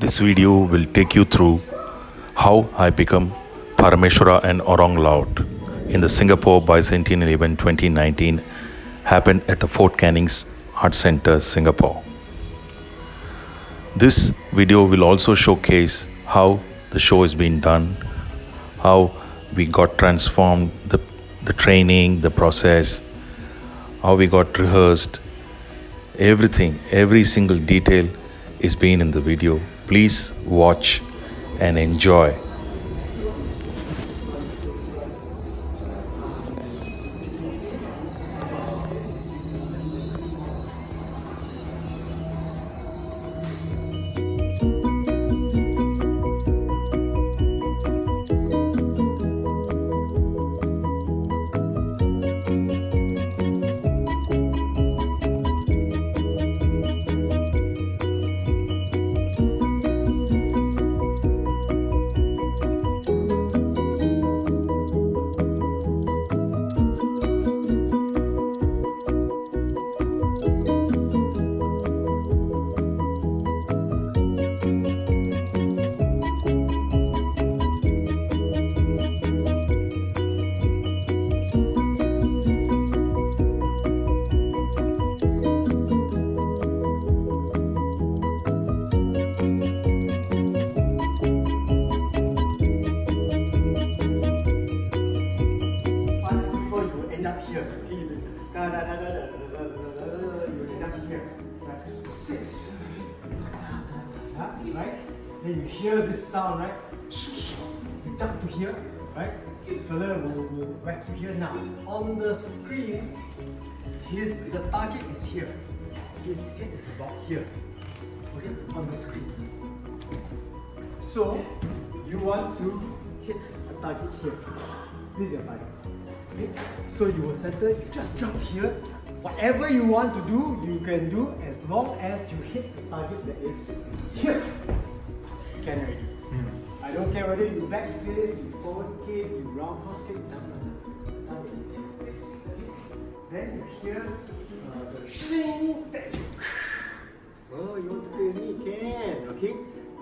This video will take you through how I become Parameshwara and Orang Laut in the Singapore Bicentennial event 2019 happened at the Fort Canning's Art Centre, Singapore. This video will also showcase how the show is being done, how we got transformed, the training, the process, how we got rehearsed. Everything, every single detail is being in the video. Please watch and enjoy. Here, you end up here, right? Sit, right? Then you hear this sound, right? You duck to here, right? Fella will back to here now. On the screen, the target is here. His head is about here, okay? On the screen. So you want to hit a target here. This is your target. Okay. So you will center, you just jump here. Whatever you want to do, you can do as long as you hit the target that is here. You can already. I don't care whether you back face, you forward kick, you round cross kick, doesn't matter. Target is here. Okay. Then you hear the shing, that's you. Oh, you want to play with me? Can, okay?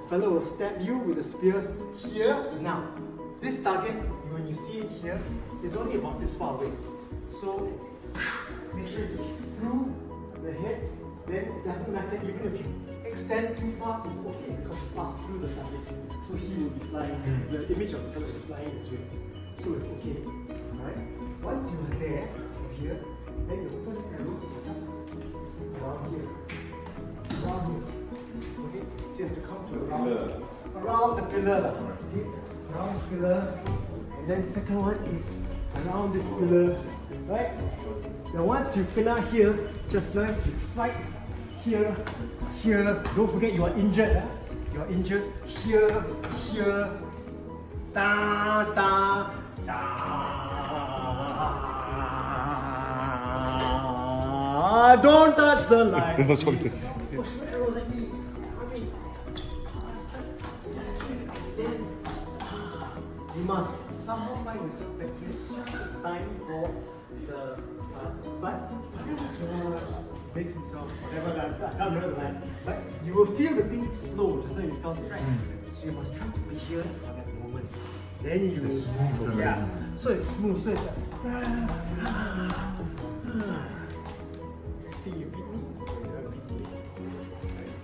The fellow will stab you with a spear here. Now, this target, when you see it here, is only about this far away. So make sure you hit through the head. Then it doesn't matter even if you extend too far, it's okay because you pass through the target. So he will be flying. The image of the fellow is flying this way. So it's okay. Alright? Once you are there, from here, then your first arrow is around here. Around here. Okay? So you have to come to around the pillar. Okay? Around the pillar. And then second one is around this pillar, right? Now once you pillar here, just nice, you fight here, here. Don't forget you are injured. You are injured here, here. Da da da. Don't touch the light. That's what it is. You must somehow find yourself back here. Time for the but makes itself whatever that I can't remember the line. But you will feel the thing slow just now you felt it, right? So you must try to be here for that moment. Then you so it's smooth, so it's like I think you beat me.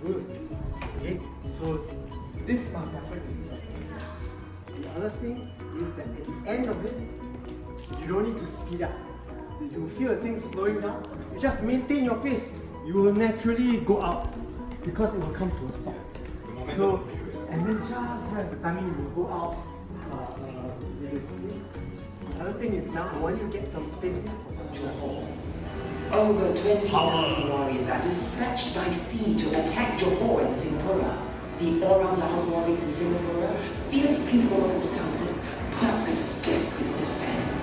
Good. Okay, so this must happen inside. The other thing is that at the end of it, you don't need to speed up. You feel the thing slowing down, you just maintain your pace. You will naturally go out because it will come to a stop. So, and then just as the timing you will go out. The other thing is now I want you to get some spacing for the slow. Over 20,000 warriors are dispatched by sea to attack Johor and Singapore. The Orang Laut warriors in Singapore fiercely roar to the southward, put up a desperate defense.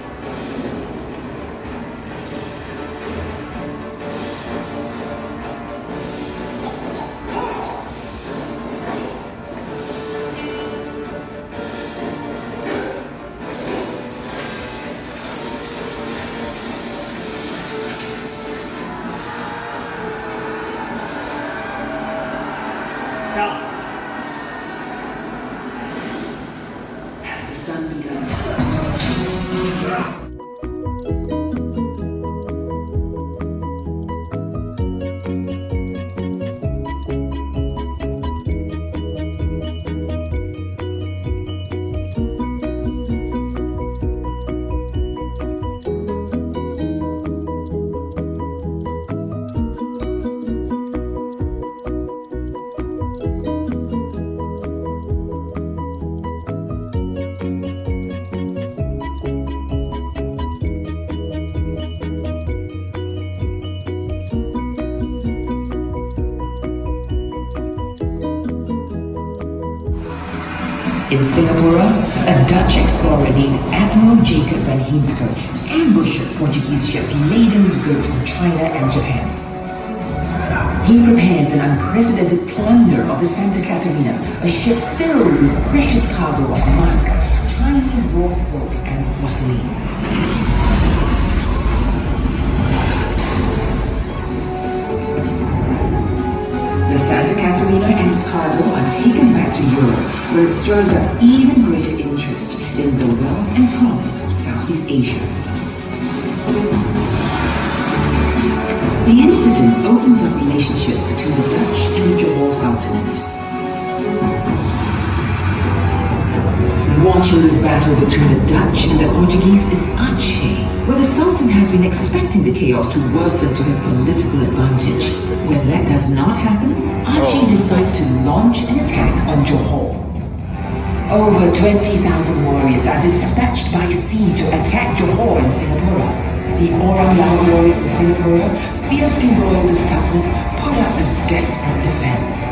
In Singapore, a Dutch explorer named Admiral Jacob van Heemskerk ambushes Portuguese ships laden with goods from China and Japan. He prepares an unprecedented plunder of the Santa Catarina, a ship filled with precious cargo of musk, Chinese raw silk, and porcelain. The Santa Catarina and its cargo are taken back to Europe, where it stirs up even greater interest in the wealth and promise of Southeast Asia. The incident opens up relationships between the Dutch and the Johor Sultanate. Watching this battle between the Dutch and the Portuguese is Aceh, where the Sultan has been expecting the chaos to worsen to his political advantage. When that does not happen, Aceh decides to launch an attack on Johor. Over 20,000 warriors are dispatched by sea to attack Johor and Singapore. The Orang Laut warriors in Singapore, fiercely loyal to the Sultan, put up a desperate defense.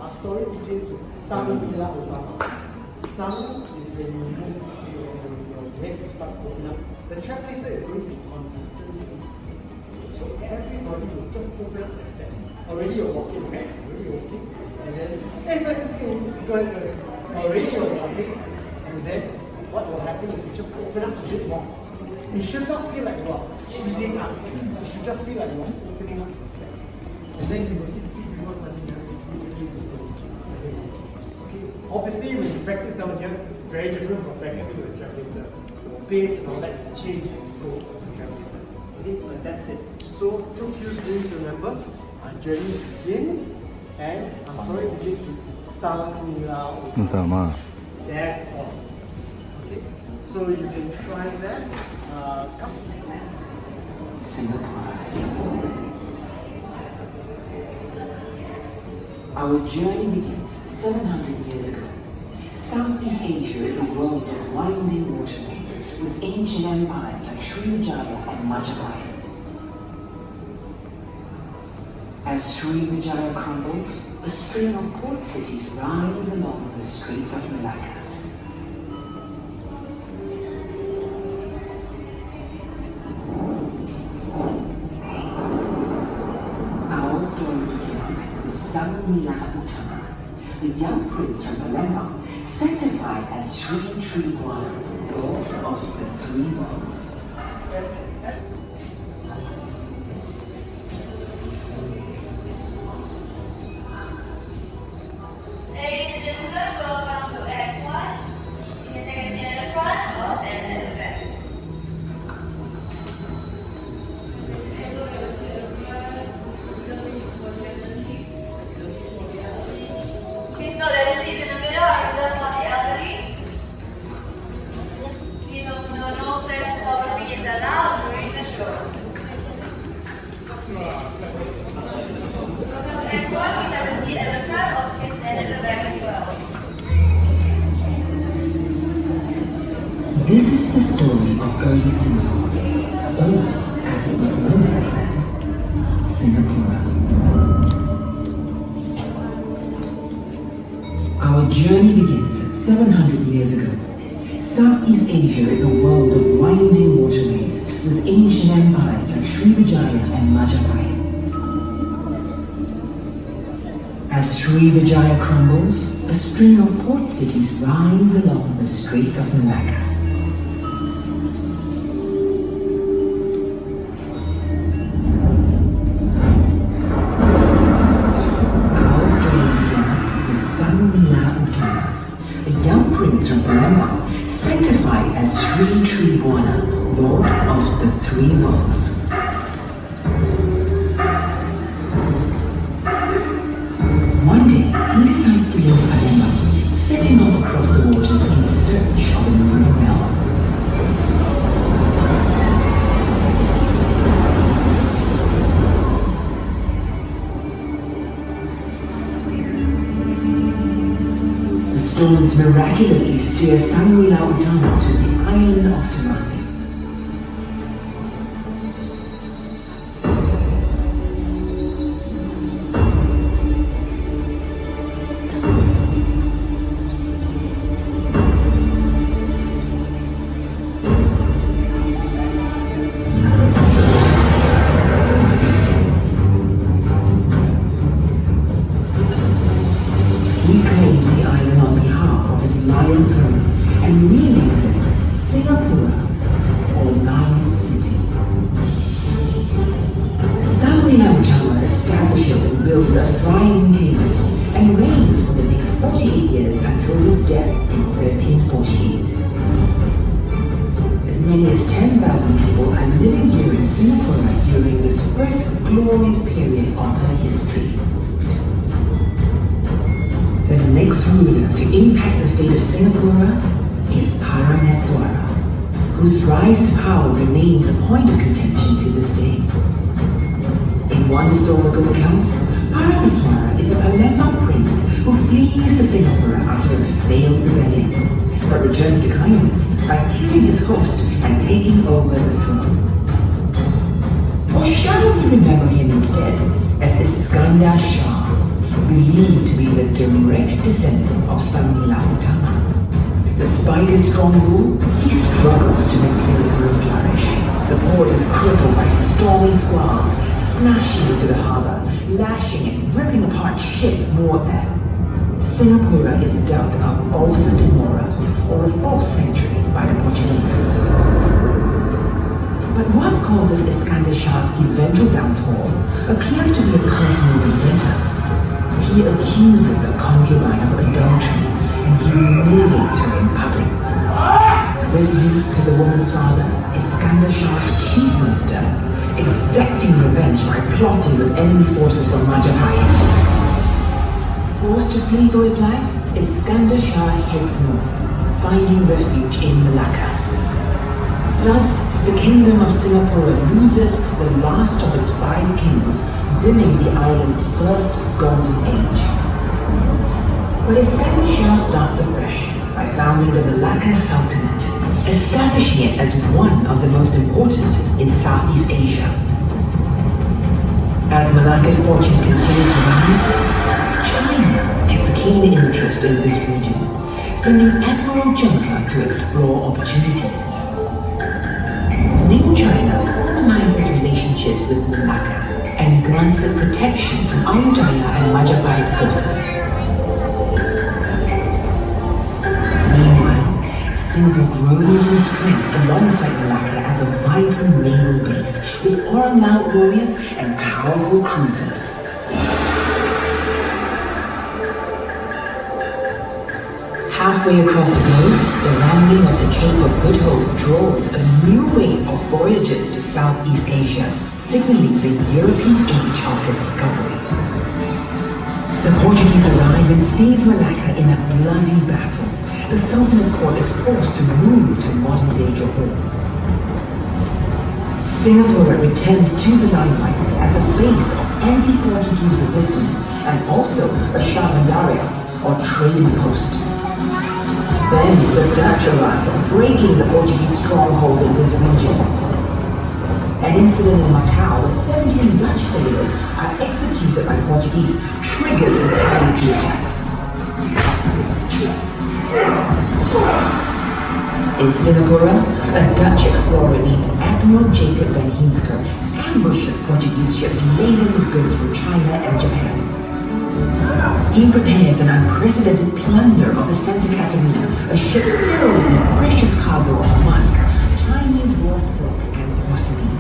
Our story begins with Sang Nila Utama. Sang is when you move your legs to start opening up. The translator is going to be consistency. So everybody will just open up their steps. Already you're walking, right? Already you're walking. And then, go ahead. Already you're walking. And then what will happen is you just open up a bit more. You should not feel like you are speeding up. You should just feel like you are opening up the step. And then you will see three people suddenly obviously, when you practice down here, very different from practicing with the translator. Your pace and all that change and go with the translator. Okay, but that's it. So, two cues we need to remember. Our journey begins and our story begins with Sang Nila Utama. That's all. Okay, so you can try that. Come. Singapore. Our journey begins 700 years ago. Southeast Asia is a world of winding waterways with ancient empires like Srivijaya and Majapahit. As Srivijaya crumbles, a string of port cities rise along the Straits of Malacca. Our story begins with Sang Nila Utama, the young prince from Palembang, sanctified as Sri Triwana, Lord of the Three Worlds. Ladies and gentlemen, welcome to Act 1. You can take a seat at the front or stand at the back. Please note that the seats in the middle are reserved for the elderly. Please also note no flash photography is allowed during the show. Welcome to Act 1. Please have a seat at the front or stand at the back as well. This is the story of early Singapore, or as it was known back then, Singapore. Our journey begins 700 years ago. Southeast Asia is a world of winding waterways with ancient empires like Srivijaya and Majapahit. As Srivijaya crumbles, a string of port cities rise along the Straits of Malacca. Sri Tribuana, Lord of the Three Worlds. One day, he decides to leave Palembang, setting off across the waters in search of a new realm. The storms miraculously steer Sang Nila Utama to the island of Tamasi. He claims the island on behalf of his lion throne and renames it Singapore, or Lion City. Sang Nila Utama establishes and builds a thriving kingdom and reigns for the next 48 years until his death in 1348. As many as 10,000 people are living here in Singapore during this first glorious period of her history. The next ruler to impact the fate of Singapore is Parameshwara, whose rise to power remains a point of contention to this day. In one historical account, Parameshwara is a Palembang prince who flees to Singapore after a failed rebellion, but returns to kindness by killing his host and taking over the throne. Or shall we remember him instead as Iskandar Shah, believed to be the direct descendant of Sang Nila Utama? Despite his strong rule, he struggles to make Singapore flourish. The port is crippled by stormy squalls, smashing into the harbor, lashing and ripping apart ships moored there. Singapore is dubbed a Falsa Timora, or a false sanctuary, by the Portuguese. But what causes Iskandar Shah's eventual downfall appears to be a personal vendetta. He accuses a concubine of adultery and humiliates her in public. This leads to the woman's father, Iskandar Shah's chief minister, exacting revenge by plotting with enemy forces from Majapahit. Forced to flee for his life, Iskandar Shah heads north, finding refuge in Malacca. Thus, the kingdom of Singapore loses the last of its 5 kings, dimming the island's first golden age. But Iskandar Shah starts afresh by founding the Malacca Sultanate, establishing it as one of the most important in Southeast Asia. As Malacca's fortunes continue to rise, China takes a keen interest in this region, sending Admiral Junker to explore opportunities. New China formalizes relationships with Malacca and grants it protection from Ayutthaya and Majapahit forces. Meanwhile, Singapore grows in strength alongside Malacca as a vital naval base with Orang Laut warriors and powerful cruisers. Halfway across the globe, the rounding of the Cape of Good Hope draws a new wave of voyagers to Southeast Asia, signaling the European age of discovery. The Portuguese arrive and seize Malacca in a bloody battle. The Sultanate court is forced to move to modern-day Johor. Singapore returns to the limelight as a base of anti-Portuguese resistance and also a Shah Bandaria, or trading post. Then the Dutch arrive, breaking the Portuguese stronghold in this region. An incident in Macau where 17 Dutch sailors are executed by Portuguese triggers retaliatory attacks. In Singapore, a Dutch explorer named Admiral Jacob van Heemskerk ambushes Portuguese ships laden with goods from China and Japan. He prepares an unprecedented plunder of the Santa Catarina, a ship filled with a precious cargo of musk, Chinese raw silk, and porcelain.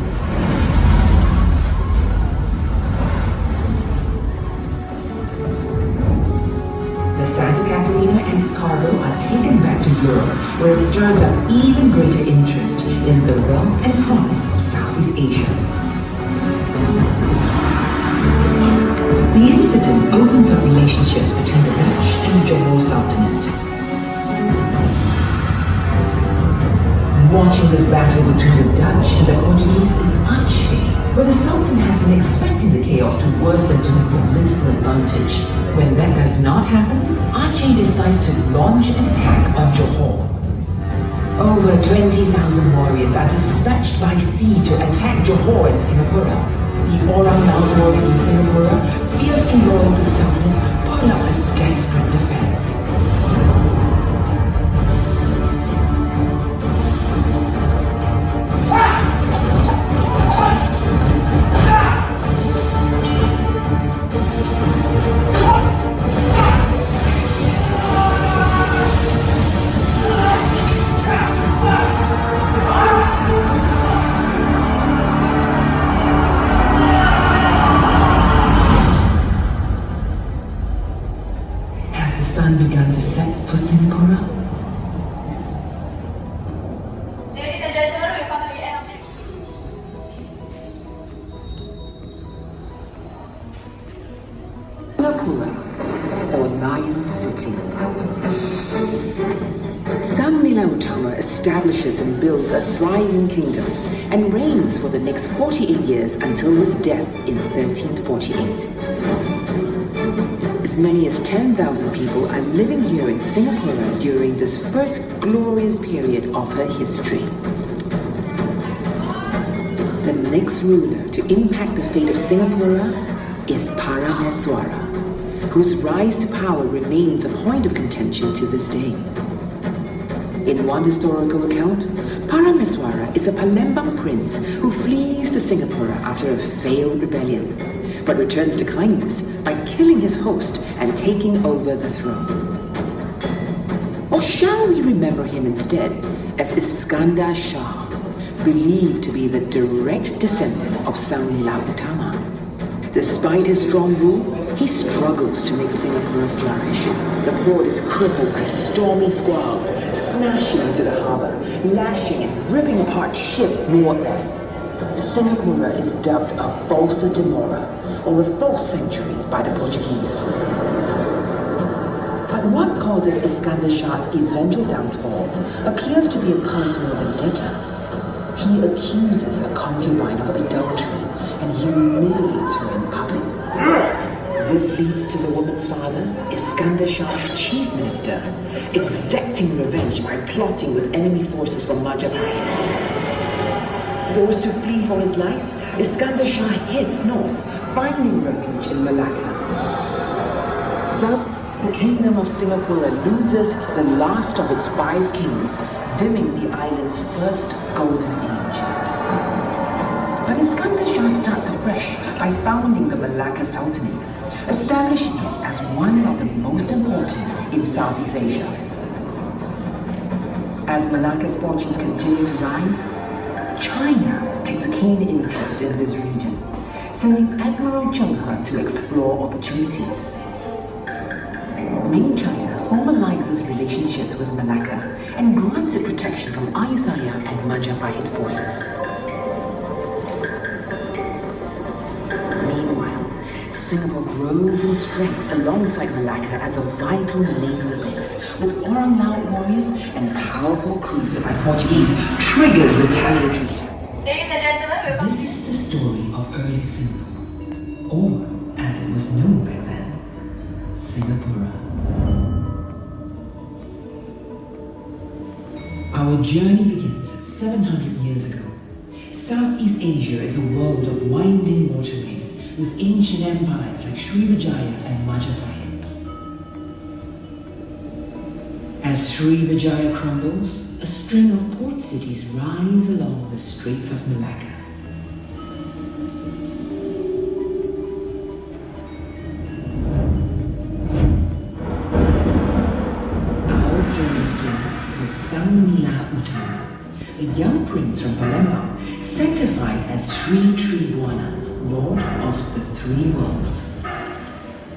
The Santa Catarina and its cargo are taken back to Europe, where it stirs up even greater interest in the wealth and promise of Southeast Asia. The incident opens up relationships between the Dutch and the Johor Sultanate. Watching this battle between the Dutch and the Portuguese is Aceh, where the Sultan has been expecting the chaos to worsen to his political advantage. When that does not happen, Aceh decides to launch an attack on Johor. Over 20,000 warriors are dispatched by sea to attack Johor and Singapore. The Orang Laut warriors in Singapore, fiercely loyal to the Sultanate, put up a desperate defense. Began to set for Singapore. Ladies and gentlemen, we come to the end of next. Singapore, or Lion City. Sang Nila Utama establishes and builds a thriving kingdom and reigns for the next 48 years until his death in 1348. As many as 10,000 people are living here in Singapore during this first glorious period of her history. The next ruler to impact the fate of Singapore is Parameshwara, whose rise to power remains a point of contention to this day. In one historical account, Parameshwara is a Palembang prince who flees to Singapore after a failed rebellion, but returns to kindness by killing his host and taking over the throne. Or shall we remember him instead as Iskandar Shah, believed to be the direct descendant of Sang Nila Utama? Despite his strong rule, he struggles to make Singapore flourish. The port is crippled by stormy squalls, smashing into the harbor, lashing and ripping apart ships moored there. Singapore is dubbed a Bolsa de Mora, or a false sanctuary, by the Portuguese. But what causes Iskandar Shah's eventual downfall appears to be a personal vendetta. He accuses a concubine of adultery and humiliates her in public. This leads to the woman's father, Iskandar Shah's chief minister, exacting revenge by plotting with enemy forces from Majapahit. Forced to flee for his life, Iskandar Shah heads north, finding refuge in Malacca. Thus, the Kingdom of Singapore loses the last of its 5 kings, dimming the island's first golden age. But Iskandar Shah starts afresh by founding the Malacca Sultanate, establishing it as one of the most important in Southeast Asia. As Malacca's fortunes continue to rise, China takes a keen interest in this region, sending Admiral Zheng He to explore opportunities. Ming China formalizes relationships with Malacca and grants it protection from Ayutthaya and Majapahit forces. Meanwhile, Singapore grows in strength alongside Malacca as a vital naval base, with Orang Laut warriors and powerful cruiser by Portuguese triggers retaliatory attack. Ladies and gentlemen, we come. This is the story of early Singapore, or as it was known back then, Singapore. Our journey begins 700 years ago. Southeast Asia is a world of winding waterways with ancient empires like Srivijaya and Majapahit. As Srivijaya crumbles, a string of port cities rise along the Straits of Malacca. Our story begins with Sang Nila Utama, a young prince from Palembang, sanctified as Sri Tribuana, Lord of the Three Worlds.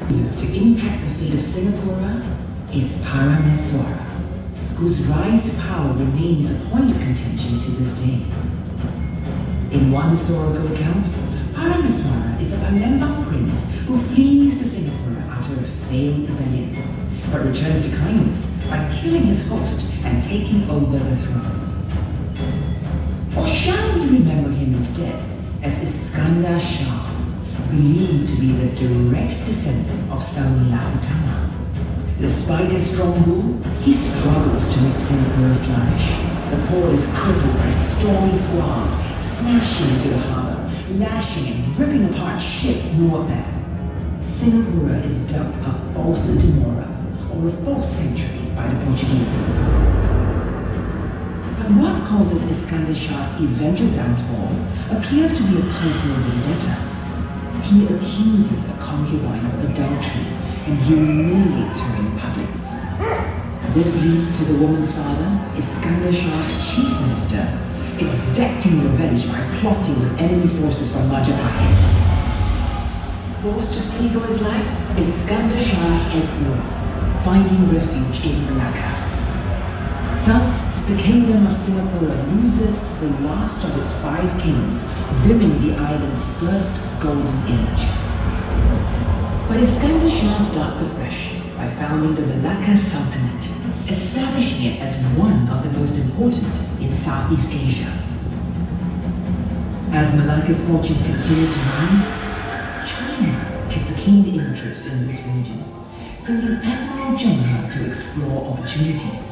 To impact the fate of Singapore is Parameshwara, whose rise to power remains a point of contention to this day. In one historical account, Parameshwara is a Palembang prince who flees to Singapore after a failed rebellion, but returns to kindness by killing his host and taking over the throne. Or shall we remember him instead as Iskandar Shah, believed to be the direct descendant of Sang Nila Utama? Despite his strong rule, he struggles to make Singapore flourish. The port is crippled by stormy squalls, smashing into the harbor, lashing and ripping apart ships moored there. Singapore is dubbed a falsa demora, or a false sanctuary, by the Portuguese. But what causes Iskandar Shah's eventual downfall appears to be a personal vendetta. He accuses a concubine of adultery and humiliates her in public. This leads to the woman's father, Iskandar Shah's chief minister, exacting revenge by plotting with enemy forces from Majapahit. Forced to flee for his life, Iskandar Shah heads north, finding refuge in Malacca. Thus, the kingdom of Singapore loses the last of its 5 kings, dimming the island's first golden age. But Iskandar Shah starts afresh by founding the Malacca Sultanate, establishing it as one of the most important in Southeast Asia. As Malacca's fortunes continue to rise, China takes a keen interest in this region, sending Admiral General to explore opportunities.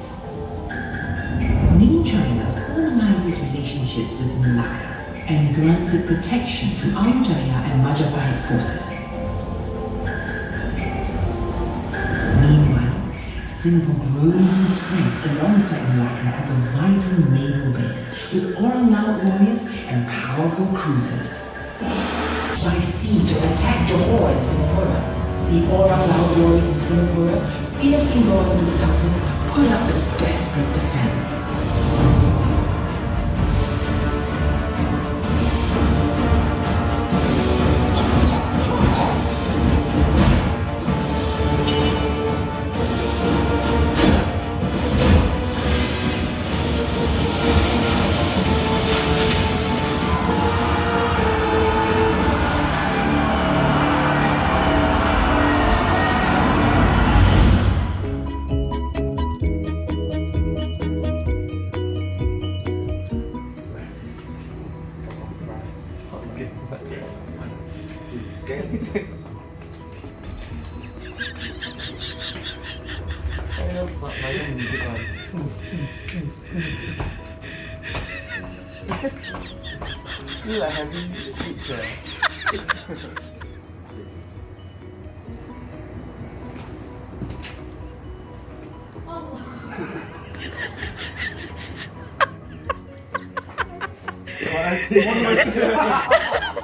New China formalizes relationships with Malacca and grants it protection from Ayutthaya and Majapahit forces. Meanwhile, Singapore grows in strength alongside Malacca as a vital naval base with Orang Laut warriors and powerful cruisers. By sea to attack Johor and Singapore, the Orang Laut warriors in Singapore, fiercely loyal to the Sultan, put up a desperate defense. Feel like having pizza. What I say?